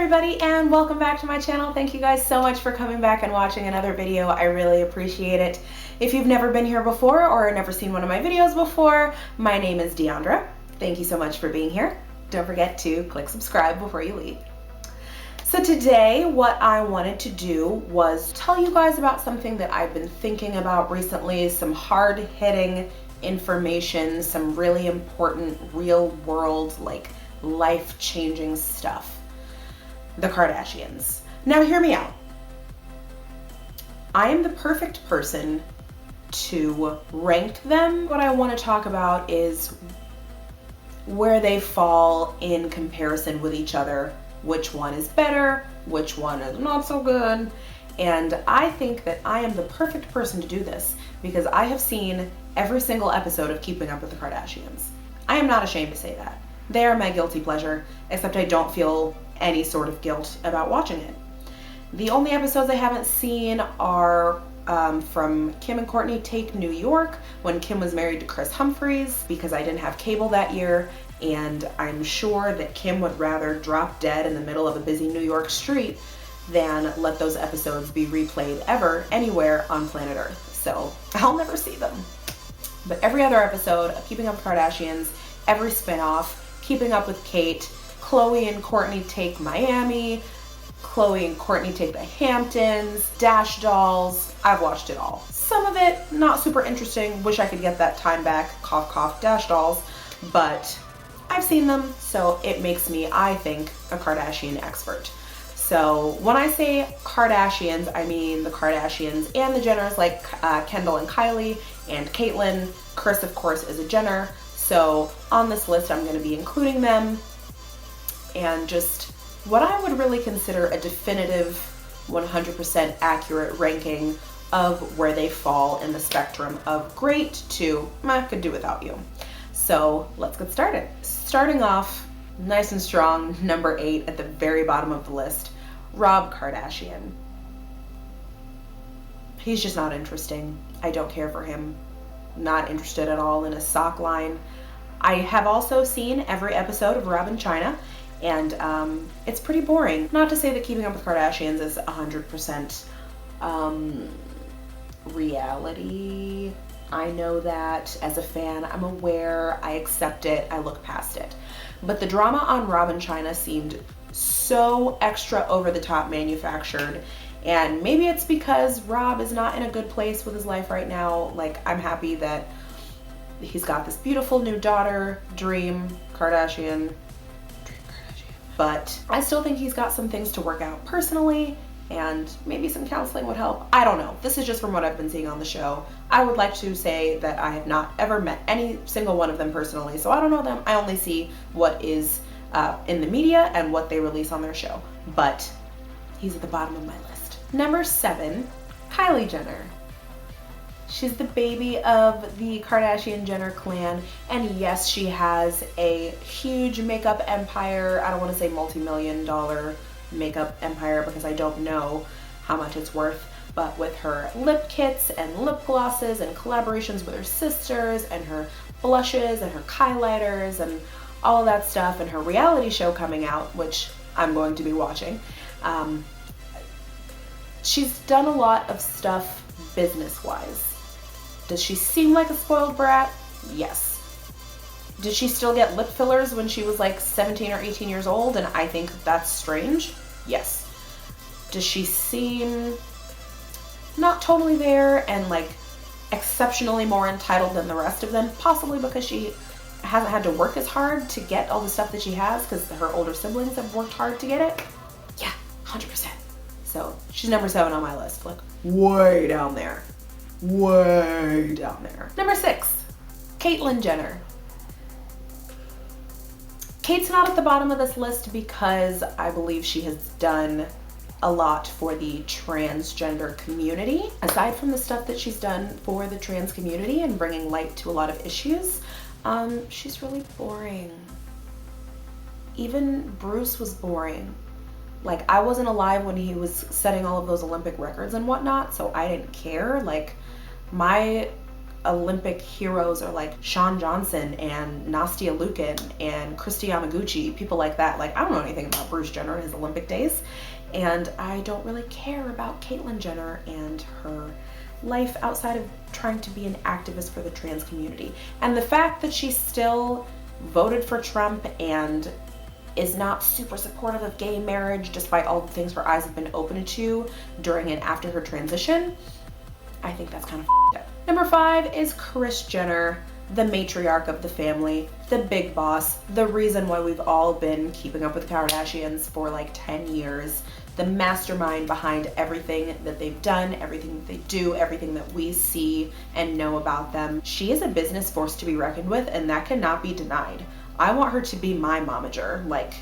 everybody, and welcome back to my channel. Thank you guys so much for coming back and watching another video. I really appreciate it. If you've never been here before or never seen one of my videos before, my name is Deandra. Thank you so much for being here. Don't forget to click subscribe before you leave. So today what I wanted to do was tell you guys about something that I've been thinking about recently, some hard-hitting information, some really important real world, like life-changing stuff. The Kardashians. Now hear me out. I am the perfect person to rank them. What I want to talk about is where they fall in comparison with each other, which one is better, which one is not so good. And I think that I am the perfect person to do this because I have seen every single episode of Keeping Up with the Kardashians. I am not ashamed to say that. They are my guilty pleasure, except I don't feel any sort of guilt about watching it. The only episodes I haven't seen are from Kim and Kourtney Take New York, when Kim was married to Kris Humphries, because I didn't have cable that year, and I'm sure that Kim would rather drop dead in the middle of a busy New York street than let those episodes be replayed ever, anywhere on planet Earth. So I'll never see them. But every other episode of Keeping Up with Kardashians, every spinoff, Keeping Up with Kate, Khloe and Kourtney Take Miami, Khloe and Kourtney Take the Hamptons, Dash Dolls, I've watched it all. Some of it not super interesting, wish I could get that time back, cough cough, Dash Dolls, but I've seen them, so it makes me, I think, a Kardashian expert. So when I say Kardashians, I mean the Kardashians and the Jenners, like Kendall and Kylie and Caitlyn. Kris, of course, is a Jenner. So on this list, I'm going to be including them and just what I would really consider a definitive 100% accurate ranking of where they fall in the spectrum of great to could do without you. So let's get started. Starting off nice and strong, number 8 at the very bottom of the list, Rob Kardashian. He's just not interesting. I don't care for him. Not interested at all in a sock line. I have also seen every episode of Rob and China, and it's pretty boring. Not to say that Keeping Up with Kardashians is 100% reality. I know that as a fan, I'm aware, I accept it, I look past it. But the drama on Rob and China seemed so extra over the top manufactured, and maybe it's because Rob is not in a good place with his life right now. Like, I'm happy that he's got this beautiful new daughter, Dream Kardashian, but I still think he's got some things to work out personally, and maybe some counseling would help. I don't know. This is just from what I've been seeing on the show. I would like to say that I have not ever met any single one of them personally, so I don't know them. I only see what is in the media and what they release on their show, but he's at the bottom of my list. Number 7, Kylie Jenner. She's the baby of the Kardashian Jenner clan, and yes, she has a huge makeup empire. I don't want to say multi-million-dollar makeup empire because I don't know how much it's worth, but with her lip kits and lip glosses and collaborations with her sisters and her blushes and her highlighters and all of that stuff, and her reality show coming out, which I'm going to be watching. She's done a lot of stuff business-wise. Does she seem like a spoiled brat? Yes. Did she still get lip fillers when she was like 17 or 18 years old, and I think that's strange? Yes. Does she seem not totally there and like exceptionally more entitled than the rest of them? Possibly because she hasn't had to work as hard to get all the stuff that she has because her older siblings have worked hard to get it? Yeah, 100%. So she's number 7 on my list, like way down there. Way down there. Number 6, Caitlyn Jenner. Kate's not at the bottom of this list because I believe she has done a lot for the transgender community. Aside from the stuff that she's done for the trans community and bringing light to a lot of issues, she's really boring. Even Bruce was boring. Like, I wasn't alive when he was setting all of those Olympic records and whatnot, so I didn't care. Like, my Olympic heroes are like Shawn Johnson and Nastia Liukin and Kristi Yamaguchi, people like that. Like, I don't know anything about Bruce Jenner and his Olympic days, and I don't really care about Caitlyn Jenner and her life outside of trying to be an activist for the trans community. And the fact that she still voted for Trump and is not super supportive of gay marriage despite all the things her eyes have been opened to during and after her transition, I think that's kind of up. Number 5 is Kris Jenner, the matriarch of the family, the big boss, the reason why we've all been keeping up with the Kardashians for like 10 years, the mastermind behind everything that they've done, everything that they do, everything that we see and know about them. She is a business force to be reckoned with, and that cannot be denied. I want her to be my momager, like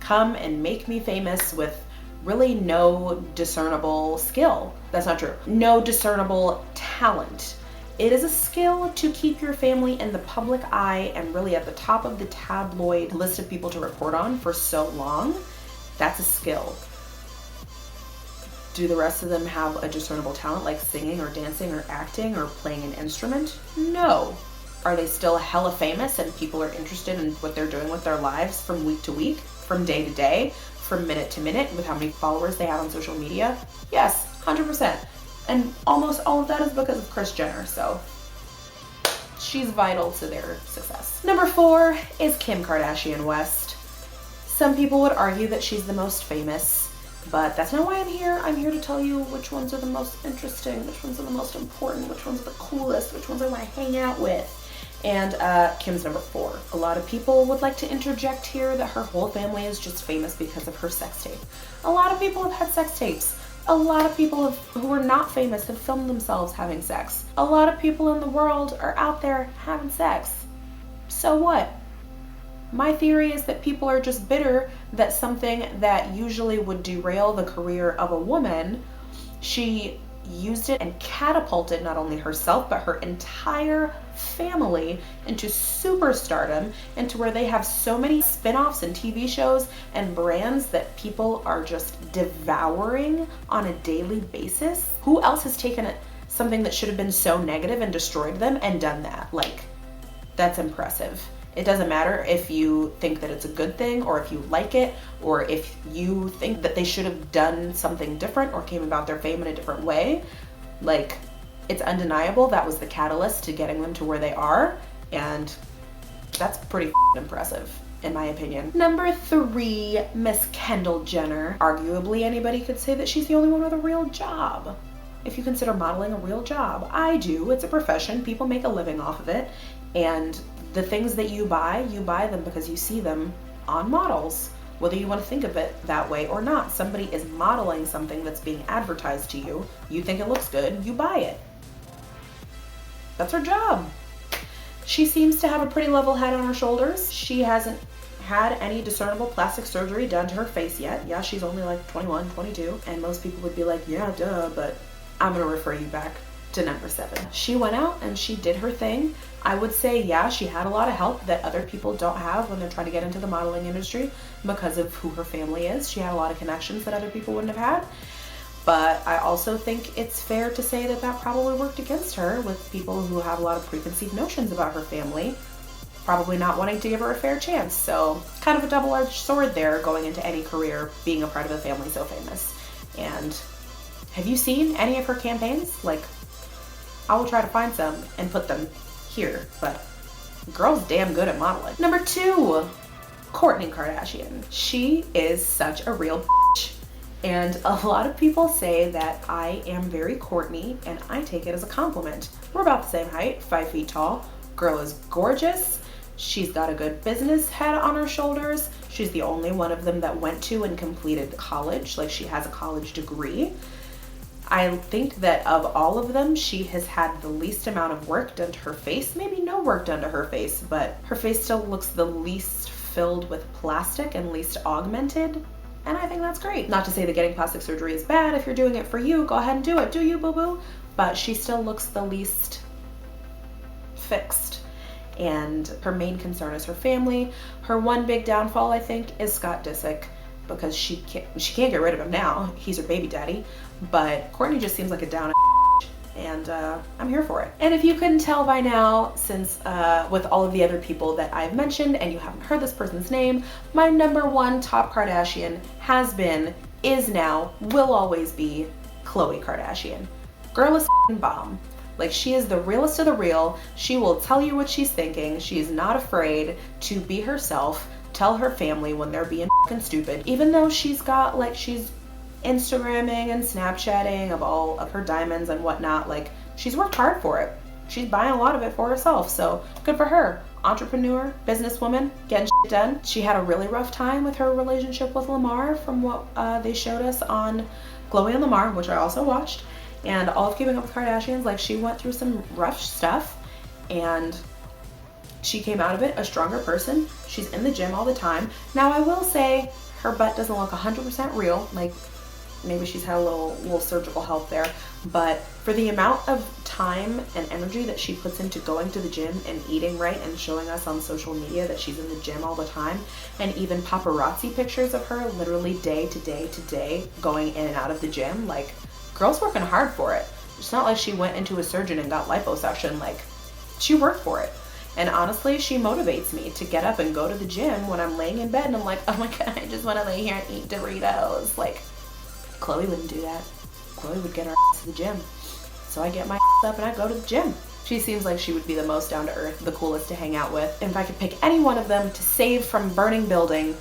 come and make me famous with really no discernible skill. That's not true. No discernible talent. It is a skill to keep your family in the public eye and really at the top of the tabloid list of people to report on for so long. That's a skill. Do the rest of them have a discernible talent like singing or dancing or acting or playing an instrument? No. Are they still hella famous and people are interested in what they're doing with their lives from week to week, from day to day, from minute to minute, with how many followers they have on social media? Yes, 100%. And almost all of that is because of Kris Jenner, so she's vital to their success. Number 4 is Kim Kardashian West. Some people would argue that she's the most famous, but that's not why I'm here. I'm here to tell you which ones are the most interesting, which ones are the most important, which ones are the coolest, which ones I want to hang out with. And Kim's number 4. A lot of people would like to interject here that her whole family is just famous because of her sex tape. A lot of people have had sex tapes. A lot of people who are not famous have filmed themselves having sex. A lot of people in the world are out there having sex. So what? My theory is that people are just bitter that something that usually would derail the career of a woman, she used it and catapulted not only herself but her entire family into superstardom, into where they have so many spin-offs and TV shows and brands that people are just devouring on a daily basis. Who else has taken something that should have been so negative and destroyed them and done that? Like, that's impressive. It doesn't matter if you think that it's a good thing or if you like it or if you think that they should have done something different or came about their fame in a different way. Like, it's undeniable that was the catalyst to getting them to where they are, and that's pretty impressive in my opinion. Number 3, Miss Kendall Jenner. Arguably anybody could say that she's the only one with a real job. If you consider modeling a real job. I do. It's a profession. People make a living off of it. And the things that you buy them because you see them on models. Whether you want to think of it that way or not. Somebody is modeling something that's being advertised to you. You think it looks good, you buy it. That's her job. She seems to have a pretty level head on her shoulders. She hasn't had any discernible plastic surgery done to her face yet. Yeah, she's only like 21, 22. And most people would be like, yeah, duh, but I'm gonna refer you back to number 7. She went out and she did her thing. I would say, yeah, she had a lot of help that other people don't have when they're trying to get into the modeling industry because of who her family is. She had a lot of connections that other people wouldn't have had. But I also think it's fair to say that that probably worked against her with people who have a lot of preconceived notions about her family, probably not wanting to give her a fair chance. So kind of a double-edged sword there going into any career, being a part of a family so famous. And have you seen any of her campaigns? Like, I will try to find some and put them here, but girl's damn good at modeling. Number 2, Kourtney Kardashian. She is such a real bitch. And a lot of people say that I am very Kourtney, and I take it as a compliment. We're about the same height, 5 feet tall. Girl is gorgeous. She's got a good business head on her shoulders. She's the only one of them that went to and completed college. Like, she has a college degree. I think that of all of them, she has had the least amount of work done to her face. Maybe no work done to her face, but her face still looks the least filled with plastic and least augmented. And I think that's great. Not to say that getting plastic surgery is bad. If you're doing it for you, go ahead and do it. Do you, boo-boo? But she still looks the least fixed. And her main concern is her family. Her one big downfall, I think, is Scott Disick, because she can't get rid of him now. He's her baby daddy. But Kourtney just seems like a down and I'm here for it. And if you couldn't tell by now, since with all of the other people that I've mentioned and you haven't heard this person's name, my number one top Kardashian has been, is now, will always be Khloe Kardashian. Girl is f***ing bomb. Like, she is the realest of the real. She will tell you what she's thinking. She is not afraid to be herself, tell her family when they're being f***ing stupid. Even though she's got, like, she's Instagramming and Snapchatting of all of her diamonds and whatnot, like, she's worked hard for it. She's buying a lot of it for herself, so good for her. Entrepreneur, businesswoman, getting shit done. She had a really rough time with her relationship with Lamar from what they showed us on Khloe and Lamar, which I also watched. And all of Keeping Up with Kardashians, like, she went through some rough stuff and she came out of it a stronger person. She's in the gym all the time. Now, I will say her butt doesn't look 100% real. Like, maybe she's had a little surgical help there, but for the amount of time and energy that she puts into going to the gym and eating right and showing us on social media that she's in the gym all the time, and even paparazzi pictures of her literally day to day to day going in and out of the gym, like, girl's working hard for it. It's not like she went into a surgeon and got liposuction. Like, she worked for it. And honestly, she motivates me to get up and go to the gym when I'm laying in bed and I'm like, oh my god, I just want to lay here and eat Doritos. Like, Khloe wouldn't do that. Khloe would get her ass to the gym. So I get my ass up and I go to the gym. She seems like she would be the most down to earth, the coolest to hang out with. And if I could pick any one of them to save from burning building,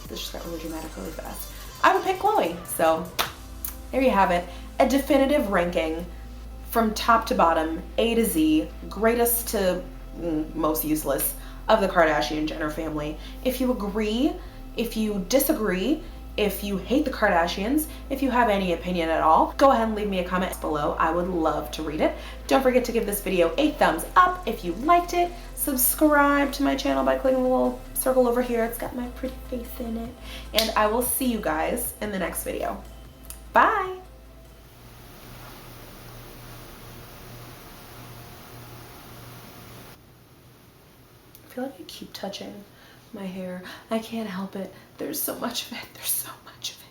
this just got really dramatic really fast, I would pick Khloe. So there you have it. A definitive ranking from top to bottom, A to Z, greatest to most useless of the Kardashian Jenner family. If you agree, if you disagree, if you hate the Kardashians, if you have any opinion at all, go ahead and leave me a comment below. I would love to read it. Don't forget to give this video a thumbs up if you liked it. Subscribe to my channel by clicking the little circle over here. It's got my pretty face in it. And I will see you guys in the next video. Bye! I feel like I keep touching my hair. I can't help it. There's so much of it. There's so much of it.